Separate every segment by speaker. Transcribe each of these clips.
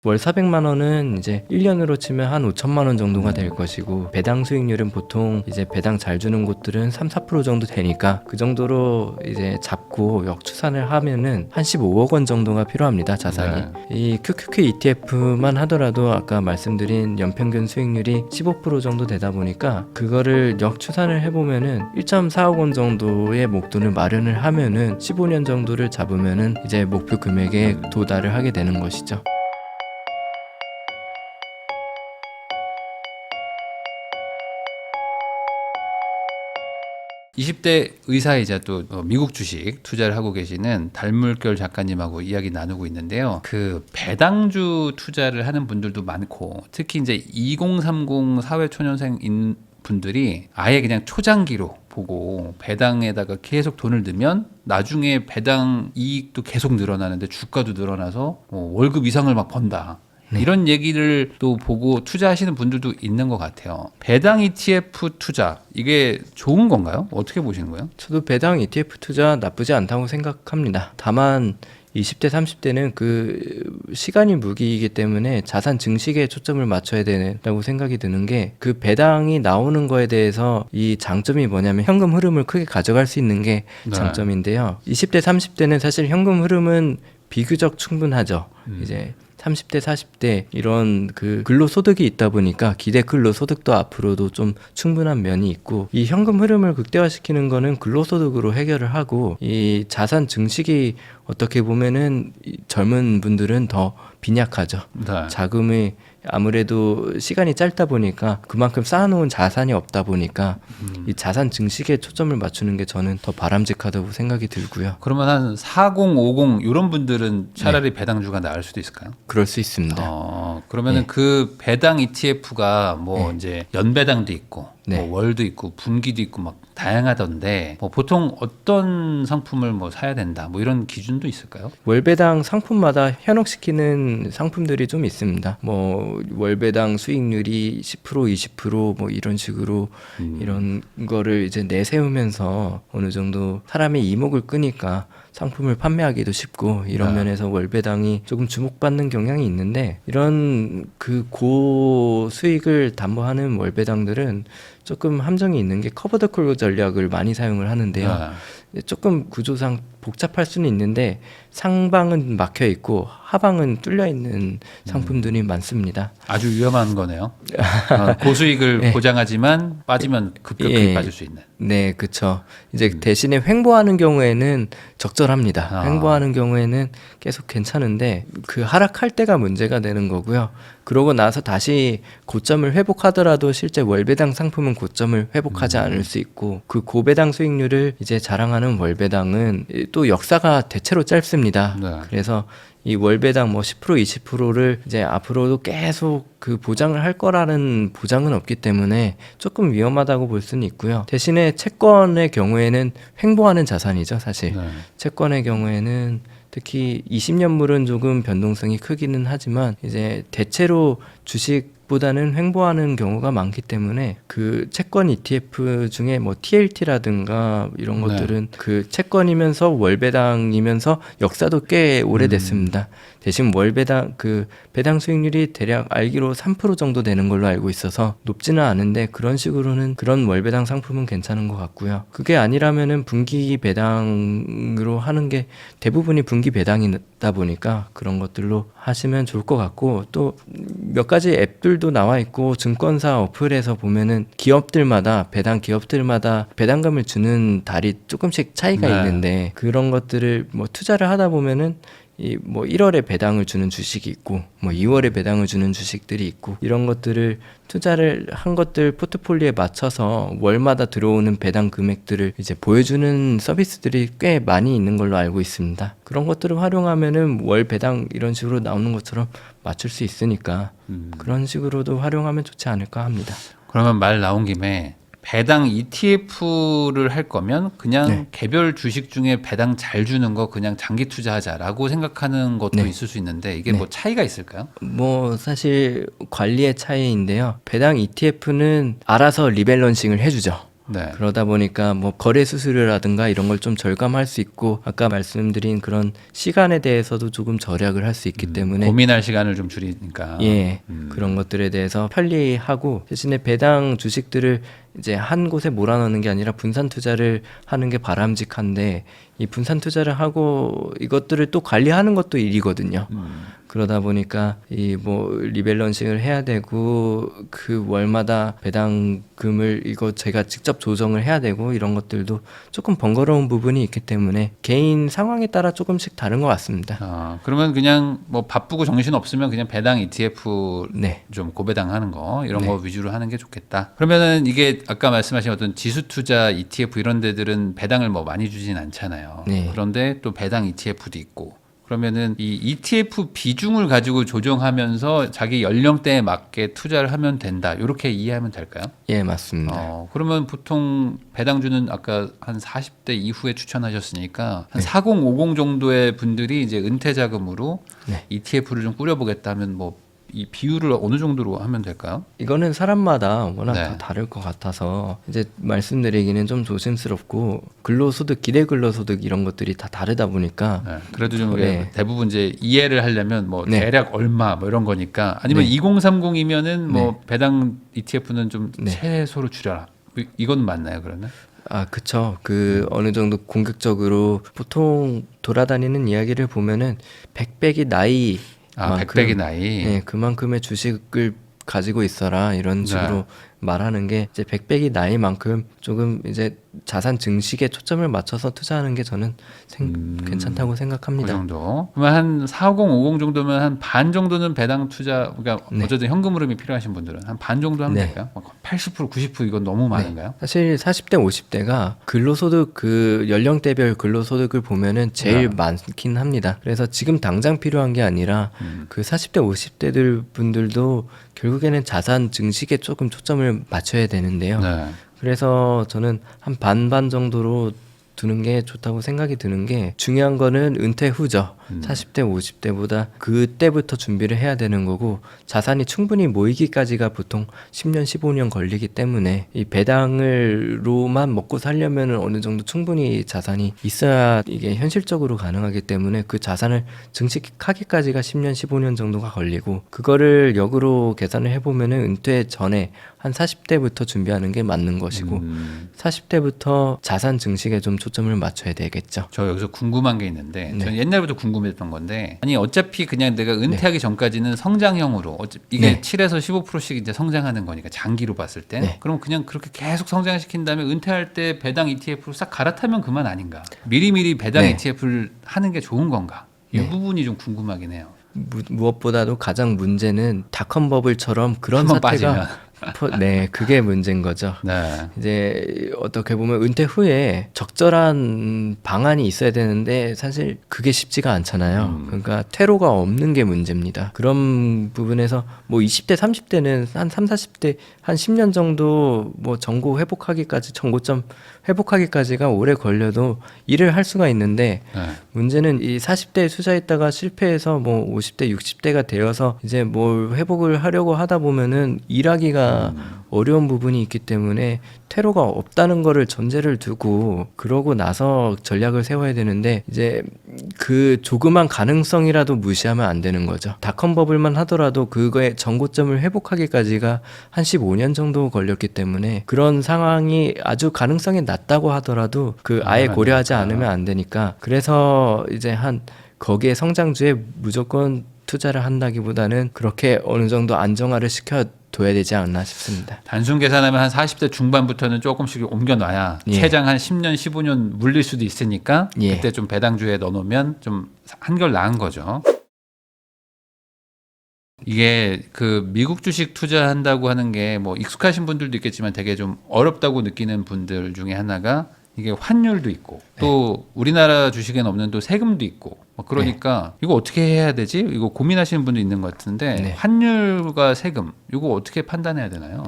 Speaker 1: 월 400만 원은 이제 1년으로 치면 한 5천만 원 정도가 될 것이고, 배당 수익률은 보통 이제 배당 잘 주는 곳들은 3-4% 정도 되니까 그 정도로 이제 잡고 역추산을 하면은 한 15억 원 정도가 필요합니다, 자산이. 이 QQQ ETF만 하더라도 아까 말씀드린 연평균 수익률이 15% 정도 되다 보니까 그거를 역추산을 해보면은 1.4억 원 정도의 목돈을 마련을 하면은 15년 정도를 잡으면은 이제 목표 금액에 도달을 하게 되는 것이죠.
Speaker 2: 20대 의사이자 또 미국 주식 투자를 하고 계시는 달물결 작가님하고 이야기 나누고 있는데요. 그 배당주 투자를 하는 분들도 많고, 특히 이제 2030 사회초년생인 분들이 아예 그냥 초장기로 보고 배당에다가 계속 돈을 넣으면 나중에 배당 이익도 계속 늘어나는데 주가도 늘어나서 월급 이상을 막 번다. 이런 얘기를 또 보고 투자하시는 분들도 있는 것 같아요. 배당 ETF 투자, 이게 좋은 건가요? 어떻게 보시는 거예요?
Speaker 1: 저도 배당 ETF 투자 나쁘지 않다고 생각합니다. 다만 20대, 30대는 그 시간이 무기이기 때문에 자산 증식에 초점을 맞춰야 된다고 생각이 드는 게, 그 배당이 나오는 거에 대해서 이 장점이 뭐냐면 현금 흐름을 크게 가져갈 수 있는 게 장점인데요. 20대, 30대는 사실 현금 흐름은 비교적 충분하죠. 이제 30대, 40대 이런 그 근로소득이 있다 보니까 기대 근로소득도 앞으로도 좀 충분한 면이 있고, 이 현금 흐름을 극대화시키는 거는 근로소득으로 해결을 하고, 이 자산 증식이 어떻게 보면은 젊은 분들은 더 빈약하죠. 자금이 아무래도 시간이 짧다 보니까 그만큼 쌓아놓은 자산이 없다 보니까 이 자산 증식에 초점을 맞추는 게 저는 더 바람직하다고 생각이 들고요.
Speaker 2: 그러면 한 40, 50 이런 분들은 차라리 배당주가 나을 수도 있을까요?
Speaker 1: 그럴 수 있습니다.
Speaker 2: 그러면은 그 배당 ETF가 뭐 이제 연배당도 있고 뭐 월도 있고 분기도 있고 막 다양하던데, 뭐 보통 어떤 상품을 뭐 사야 된다 뭐 이런 기준도 있을까요?
Speaker 1: 월배당 상품마다 현혹시키는 상품들이 좀 있습니다. 뭐 월배당 수익률이 10% 20% 이런 식으로 이런 거를 이제 내세우면서 어느 정도 사람의 이목을 끄니까 상품을 판매하기도 쉽고, 이런 면에서 월배당이 조금 주목받는 경향이 있는데, 이런 그 고수익을 담보하는 월배당들은 조금 함정이 있는 게 커버더콜 전략을 많이 사용을 하는데요. 조금 구조상 복잡할 수는 있는데 상방은 막혀 있고 하방은 뚫려 있는 상품들이 많습니다.
Speaker 2: 아주 위험한 거네요. 고수익을 보장하지만 빠지면 급격히 빠질 수 있는.
Speaker 1: 네, 그렇죠. 이제 대신에 횡보하는 경우에는 적절합니다. 횡보하는 경우에는 계속 괜찮은데 그 하락할 때가 문제가 되는 거고요. 그러고 나서 다시 고점을 회복하더라도 실제 월배당 상품은 고점을 회복하지 않을 수 있고, 그 고배당 수익률을 이제 자랑하는 월배당은 또 역사가 대체로 짧습니다. 그래서 이 월배당 뭐 10% 20%를 이제 앞으로도 계속 그 보장을 할 거라는 보장은 없기 때문에 조금 위험하다고 볼 수는 있고요. 대신에 채권의 경우에는 횡보하는 자산이죠, 사실. 채권의 경우에는 특히 20년물은 조금 변동성이 크기는 하지만 이제 대체로 주식보다는 횡보하는 경우가 많기 때문에 그 채권 ETF 중에 뭐 TLT라든가 이런 것들은 그 채권이면서 월배당이면서 역사도 꽤 오래됐습니다. 대신 월배당 그 배당 수익률이 대략 알기로 3% 정도 되는 걸로 알고 있어서 높지는 않은데, 그런 식으로는 그런 월배당 상품은 괜찮은 것 같고요. 그게 아니라면은 분기 배당으로 하는 게 대부분이 분기 배당이다 보니까 그런 것들로 하시면 좋을 것 같고, 또 몇 가지 앱들도 나와 있고 증권사 어플에서 보면은 기업들마다 배당금을 주는 달이 조금씩 차이가 있는데, 그런 것들을 뭐 투자를 하다 보면은 뭐 1월에 배당을 주는 주식이 있고 뭐 2월에 배당을 주는 주식들이 있고, 이런 것들을 투자를 한 것들 포트폴리오에 맞춰서 월마다 들어오는 배당 금액들을 이제 보여주는 서비스들이 꽤 많이 있는 걸로 알고 있습니다. 그런 것들을 활용하면은 월 배당 이런 식으로 나오는 것처럼 맞출 수 있으니까 그런 식으로도 활용하면 좋지 않을까 합니다.
Speaker 2: 그러면 말 나온 김에 배당 ETF를 할 거면 그냥 개별 주식 중에 배당 잘 주는 거 그냥 장기 투자하자라고 생각하는 것도 있을 수 있는데, 이게 뭐 차이가 있을까요?
Speaker 1: 뭐 사실 관리의 차이인데요. 배당 ETF는 알아서 리밸런싱을 해주죠.
Speaker 2: 네.
Speaker 1: 그러다 보니까 뭐 거래 수수료라든가 이런 걸 좀 절감할 수 있고 아까 말씀드린 그런 시간에 대해서도 조금 절약을 할 수 있기 때문에
Speaker 2: 고민할 시간을 좀 줄이니까.
Speaker 1: 예, 그런 것들에 대해서 편리하고 대신에 배당 주식들을 이제 한 곳에 몰아넣는 게 아니라 분산 투자를 하는 게 바람직한데 이 분산 투자를 하고 이것들을 또 관리하는 것도 일이거든요. 그러다 보니까 이 뭐 리밸런싱을 해야 되고 그 월마다 배당금을 이거 제가 직접 조정을 해야 되고 이런 것들도 조금 번거로운 부분이 있기 때문에 개인 상황에 따라 조금씩 다른 것 같습니다.
Speaker 2: 그러면 그냥 뭐 바쁘고 정신 없으면 그냥 배당 ETF
Speaker 1: 네.
Speaker 2: 좀 고배당하는 거 이런 거 위주로 하는 게 좋겠다. 그러면은 이게 아까 말씀하신 어떤 지수 투자 ETF 이런 데들은 배당을 뭐 많이 주진 않잖아요.
Speaker 1: 네.
Speaker 2: 그런데 또 배당 ETF도 있고. 그러면은 이 ETF 비중을 가지고 조정하면서 자기 연령대에 맞게 투자를 하면 된다. 이렇게 이해하면 될까요?
Speaker 1: 예, 맞습니다.
Speaker 2: 그러면 보통 배당주는 아까 한 40대 이후에 추천하셨으니까 한 4050 정도의 분들이 이제 은퇴 자금으로
Speaker 1: 네.
Speaker 2: ETF를 좀 꾸려보겠다 하면 뭐 이 비율을 어느 정도로 하면 될까요?
Speaker 1: 이거는 사람마다 워낙
Speaker 2: 네.
Speaker 1: 다 다를 것 같아서 이제 말씀드리기는 좀 조심스럽고 근로소득, 기대 근로소득 이런 것들이 다 다르다 보니까
Speaker 2: 네. 그래도 좀
Speaker 1: 네.
Speaker 2: 대부분 이제 이해를 하려면 뭐
Speaker 1: 네.
Speaker 2: 대략 얼마 뭐 이런 거니까 아니면
Speaker 1: 네.
Speaker 2: 2030이면은 뭐 배당 ETF는 좀
Speaker 1: 네.
Speaker 2: 최소로 줄여라. 이건 맞나요, 그러면?
Speaker 1: 아, 그쵸. 그 어느 정도 공격적으로 보통 돌아다니는 이야기를 보면은 100백이 나이
Speaker 2: 백백이 나이.
Speaker 1: 네, 그만큼의 주식을 가지고 있어라 이런 식으로
Speaker 2: 네.
Speaker 1: 말하는 게 이제 100백이 나이만큼 조금 이제 자산 증식에 초점을 맞춰서 투자하는 게 저는 괜찮다고
Speaker 2: 그
Speaker 1: 생각합니다.
Speaker 2: 정도. 그러면 한 4050 정도면 한 반 정도는 배당 투자, 그러니까
Speaker 1: 네.
Speaker 2: 어쨌든 현금 흐름이 필요하신 분들은 한 반 정도 하면
Speaker 1: 네.
Speaker 2: 될까요? 80%, 90% 이건 너무 많은가요?
Speaker 1: 사실 40대, 50대가 근로소득 그 연령대별 근로소득을 보면은 제일
Speaker 2: 네.
Speaker 1: 많긴 합니다. 그래서 지금 당장 필요한 게 아니라 그 40대, 50대들 분들도 결국에는 자산 증식에 조금 초점을 맞춰야 되는데요.
Speaker 2: 네.
Speaker 1: 그래서 저는 한 반반 정도로 두는 게 좋다고 생각이 드는 게 중요한 거는 은퇴 후죠. 40대, 50대보다 그때부터 준비를 해야 되는 거고 자산이 충분히 모이기까지가 보통 10년, 15년 걸리기 때문에 이 배당으로만 먹고 살려면 어느 정도 충분히 자산이 있어야 이게 현실적으로 가능하기 때문에 그 자산을 증식하기까지가 10년, 15년 정도가 걸리고 그거를 역으로 계산을 해보면은 은퇴 전에 한 40대부터 준비하는 게 맞는 것이고 40대부터 자산 증식에 좀 초점을 맞춰야 되겠죠.
Speaker 2: 저 여기서 궁금한 게 있는데
Speaker 1: 네.
Speaker 2: 저는 옛날부터 궁금했던 건데 아니 어차피 그냥 내가 은퇴하기 전까지는 성장형으로 이게
Speaker 1: 네.
Speaker 2: 7에서 15%씩 이제 성장하는 거니까 장기로 봤을 때
Speaker 1: 네.
Speaker 2: 그럼 그냥 그렇게 계속 성장시킨 다음에 은퇴할 때 배당 ETF로 싹 갈아타면 그만 아닌가? 미리미리 배당
Speaker 1: 네.
Speaker 2: ETF를 하는 게 좋은 건가? 이
Speaker 1: 네.
Speaker 2: 부분이 좀 궁금하긴 해요.
Speaker 1: 무엇보다도 가장 문제는 닷컴 버블처럼 그런
Speaker 2: 한번
Speaker 1: 사태가
Speaker 2: 빠지면.
Speaker 1: 네, 그게 문제인 거죠.
Speaker 2: 네.
Speaker 1: 이제 어떻게 보면 은퇴 후에 적절한 방안이 있어야 되는데 사실 그게 쉽지가 않잖아요. 그러니까 퇴로가 없는 게 문제입니다. 그런 부분에서 뭐 20대, 30대는 한 3, 40대 한 10년 정도 뭐 정고 회복하기까지 정고점 회복하기까지가 오래 걸려도 일을 할 수가 있는데
Speaker 2: 네.
Speaker 1: 문제는 이 40대에 투자했다가 실패해서 뭐 50대, 60대가 되어서 이제 뭘 회복을 하려고 하다 보면은 일하기가 어려운 부분이 있기 때문에 퇴로가 없다는 거를 전제를 두고 그러고 나서 전략을 세워야 되는데 이제 그 조그만 가능성이라도 무시하면 안 되는 거죠. 닷컴 버블만 하더라도 그거의 정고점을 회복하기까지가 한 15년 정도 걸렸기 때문에 그런 상황이 아주 가능성이 낮다고 하더라도 그 아예 고려하지 않으면 안 되니까 그래서 이제 한 거기에 성장주에 무조건 투자를 한다기보다는 그렇게 어느 정도 안정화를 시켜둬야 되지 않나 싶습니다.
Speaker 2: 단순 계산하면 한 40대 중반부터는 조금씩 옮겨놔야
Speaker 1: 예.
Speaker 2: 최장 한 10년, 15년 물릴 수도 있으니까
Speaker 1: 예.
Speaker 2: 그때 좀 배당주에 넣어놓으면 좀 한결 나은 거죠. 이게 그 미국 주식 투자한다고 하는 게 뭐 익숙하신 분들도 있겠지만 되게 좀 어렵다고 느끼는 분들 중에 하나가 이게 환율도 있고 또 우리나라 주식에는 없는 또 세금도 있고 뭐 그러니까 이거 어떻게 해야 되지? 이거 고민하시는 분도 있는 것 같은데
Speaker 1: 네.
Speaker 2: 환율과 세금 이거 어떻게 판단해야 되나요?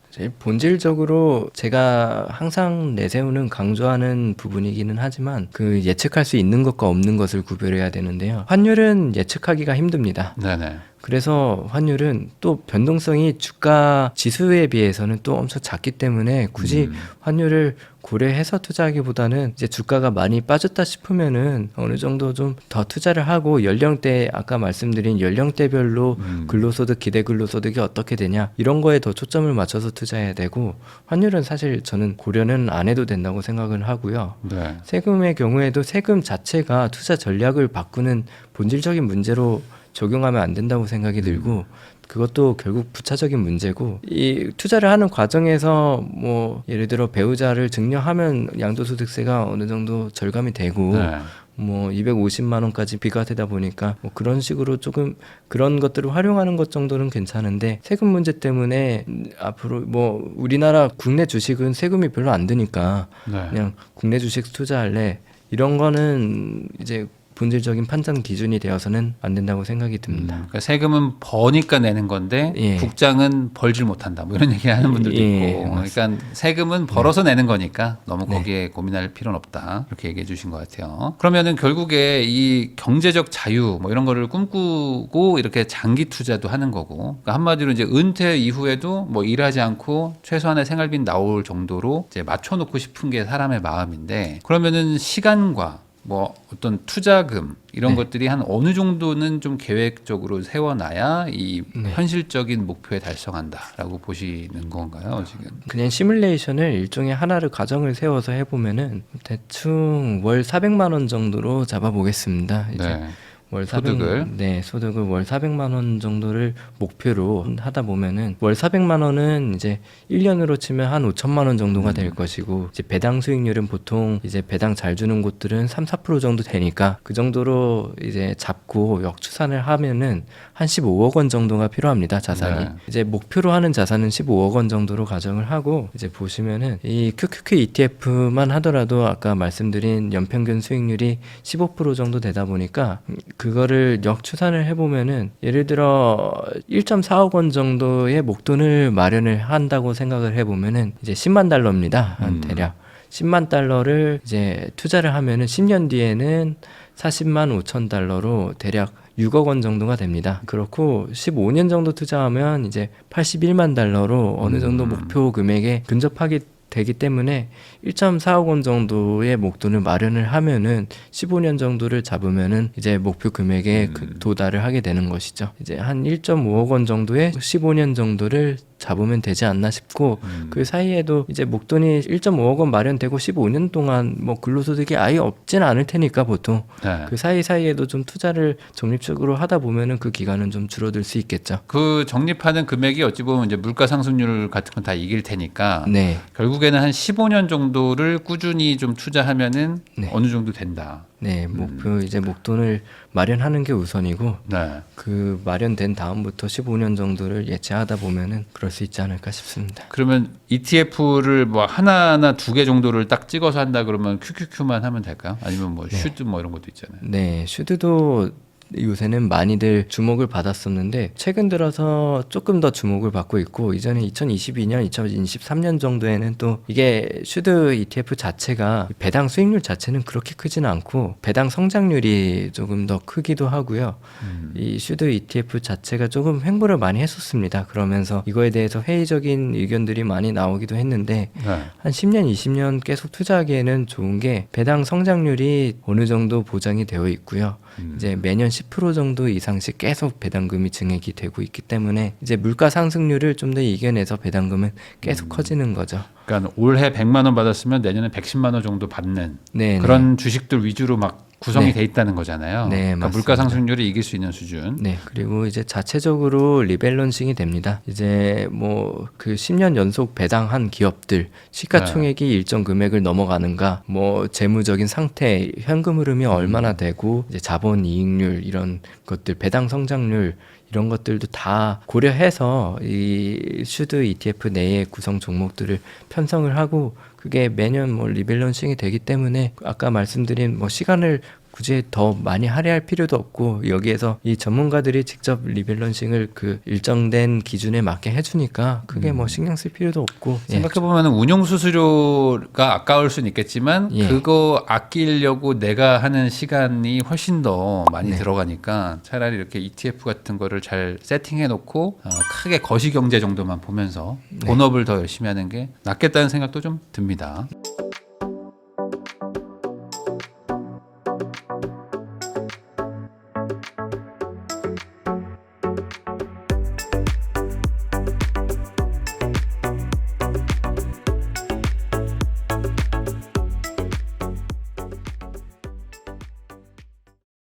Speaker 1: 제일 본질적으로 제가 항상 내세우는 강조하는 부분이기는 하지만 그 예측할 수 있는 것과 없는 것을 구별해야 되는데요. 환율은 예측하기가 힘듭니다.
Speaker 2: 네네.
Speaker 1: 그래서 환율은 또 변동성이 주가 지수에 비해서는 또 엄청 작기 때문에 굳이 환율을 고려해서 투자하기보다는 이제 주가가 많이 빠졌다 싶으면은 어느 정도 좀 더 투자를 하고 연령대 아까 말씀드린 연령대별로 근로소득 기대 근로소득이 어떻게 되냐 이런 거에 더 초점을 맞춰서 투자해야 되고 환율은 사실 저는 고려는 안 해도 된다고 생각을 하고요.
Speaker 2: 네.
Speaker 1: 세금의 경우에도 세금 자체가 투자 전략을 바꾸는 본질적인 문제로 적용하면 안 된다고 생각이 들고 그것도 결국 부차적인 문제고 이 투자를 하는 과정에서 뭐 예를 들어 배우자를 증여하면 양도소득세가 어느 정도 절감이 되고
Speaker 2: 네.
Speaker 1: 뭐 250만 원까지 비과되다 보니까 뭐 그런 식으로 조금 그런 것들을 활용하는 것 정도는 괜찮은데 세금 문제 때문에 앞으로 뭐 우리나라 국내 주식은 세금이 별로 안 드니까
Speaker 2: 네.
Speaker 1: 그냥 국내 주식 투자할래 이런 거는 이제 본질적인 판단 기준이 되어서는 안 된다고 생각이 듭니다.
Speaker 2: 그러니까 세금은 버니까 내는 건데
Speaker 1: 예.
Speaker 2: 국장은 벌질 못한다. 뭐 이런 얘기하는 분들도
Speaker 1: 예,
Speaker 2: 있고. 그러니까 세금은 벌어서 내는 거니까 너무 거기에 고민할 필요는 없다. 이렇게 얘기해 주신 것 같아요. 그러면은 결국에 이 경제적 자유 뭐 이런 거를 꿈꾸고 이렇게 장기 투자도 하는 거고. 그러니까 한마디로 이제 은퇴 이후에도 뭐 일하지 않고 최소한의 생활비 나올 정도로 이제 맞춰놓고 싶은 게 사람의 마음인데 그러면은 시간과 뭐 어떤 투자금 이런 것들이 한 어느 정도는 좀 계획적으로 세워놔야 이 현실적인 목표에 달성한다라고 보시는 건가요 지금?
Speaker 1: 그냥 시뮬레이션을 일종의 하나를 가정을 세워서 해보면은 대충 월 400만 원 정도로 잡아보겠습니다. 이제
Speaker 2: 네.
Speaker 1: 월 소득을 월 400만 원 정도를 목표로 하다 보면은 월 400만 원은 이제 1년으로 치면 한 5천만 원 정도가 될 것이고 이제 배당 수익률은 보통 이제 배당 잘 주는 곳들은 3-4% 정도 되니까 그 정도로 이제 잡고 역추산을 하면은 한 15억 원 정도가 필요합니다. 자산이.
Speaker 2: 네.
Speaker 1: 이제 목표로 하는 자산은 15억 원 정도로 가정을 하고 이제 보시면은 이 QQQ ETF만 하더라도 아까 말씀드린 연평균 수익률이 15% 정도 되다 보니까 그거를 역추산을 해보면은 예를 들어 1.4억 원 정도의 목돈을 마련을 한다고 생각을 해보면은 이제 10만 달러입니다. 한 대략 10만 달러를 이제 투자를 하면은 10년 뒤에는 40만 5천 달러로 대략 6억 원 정도가 됩니다. 그렇고 15년 정도 투자하면 이제 81만 달러로 어느 정도 목표 금액에 근접하게 되기 때문에 1.4억 원 정도의 목돈을 마련을 하면은 15년 정도를 잡으면은 이제 목표 금액에 도달을 하게 되는 것이죠. 이제 한 1.5억 원 정도의 15년 정도를 잡으면 되지 않나 싶고 그 사이에도 이제 목돈이 1.5억 원 마련되고 15년 동안 뭐 근로소득이 아예 없진 않을 테니까 보통
Speaker 2: 네.
Speaker 1: 그 사이사이에도 좀 투자를 적립적으로 하다 보면은 그 기간은 좀 줄어들 수 있겠죠.
Speaker 2: 그 적립하는 금액이 어찌 보면 이제 물가 상승률 같은 건 다 이길 테니까
Speaker 1: 네.
Speaker 2: 결국에는 한 15년 정도를 꾸준히 좀 투자하면은
Speaker 1: 네.
Speaker 2: 어느 정도 된다.
Speaker 1: 네, 목표 이제 목돈을 마련하는 게 우선이고
Speaker 2: 네.
Speaker 1: 그 마련된 다음부터 15년 정도를 예측하다 보면은 그럴 수 있지 않을까 싶습니다.
Speaker 2: 그러면 ETF를 뭐 하나나 두 개 정도를 딱 찍어서 한다 그러면 QQQ만 하면 될까요? 아니면 뭐 슈드 뭐 이런 것도 있잖아요.
Speaker 1: 네, 슈드도 요새는 많이들 주목을 받았었는데 최근 들어서 조금 더 주목을 받고 있고 이전에 2022년, 2023년 정도에는 또 이게 슈드 ETF 자체가 배당 수익률 자체는 그렇게 크지는 않고 배당 성장률이 조금 더 크기도 하고요. 이 슈드 ETF 자체가 조금 횡보를 많이 했었습니다. 그러면서 이거에 대해서 회의적인 의견들이 많이 나오기도 했는데
Speaker 2: 네.
Speaker 1: 한 10년, 20년 계속 투자하기에는 좋은 게 배당 성장률이 어느 정도 보장이 되어 있고요. 이제 매년 10% 정도 이상씩 계속 배당금이 증액이 되고 있기 때문에 이제 물가 상승률을 좀 더 이겨내서 배당금은 계속 커지는 거죠.
Speaker 2: 그러니까 올해 100만 원 받았으면 내년에 110만 원 정도 받는
Speaker 1: 네,
Speaker 2: 그런 주식들 위주로 막 구성이
Speaker 1: 네.
Speaker 2: 돼 있다는 거잖아요.
Speaker 1: 네,
Speaker 2: 그러니까
Speaker 1: 맞습니다.
Speaker 2: 물가 상승률이 이길 수 있는 수준.
Speaker 1: 네, 그리고 이제 자체적으로 리밸런싱이 됩니다. 이제 뭐 그 10년 연속 배당한 기업들 시가총액이 일정 금액을 넘어가는가, 뭐 재무적인 상태, 현금 흐름이 얼마나 되고 이제 자본 이익률 이런 것들, 배당 성장률 이런 것들도 다 고려해서 이 슈드 ETF 내의 구성 종목들을 편성을 하고 그게 매년 뭐 리밸런싱이 되기 때문에 아까 말씀드린 뭐 시간을 굳이 더 많이 할애할 필요도 없고 여기에서 이 전문가들이 직접 리밸런싱을 그 일정된 기준에 맞게 해주니까 크게 뭐 신경 쓸 필요도 없고
Speaker 2: 생각해보면 운용 수수료가 아까울 수는 있겠지만
Speaker 1: 예.
Speaker 2: 그거 아끼려고 내가 하는 시간이 훨씬 더 많이
Speaker 1: 네.
Speaker 2: 들어가니까 차라리 이렇게 ETF 같은 거를 잘 세팅해 놓고 크게 거시경제 정도만 보면서 본업을 더 열심히 하는 게 낫겠다는 생각도 좀 듭니다.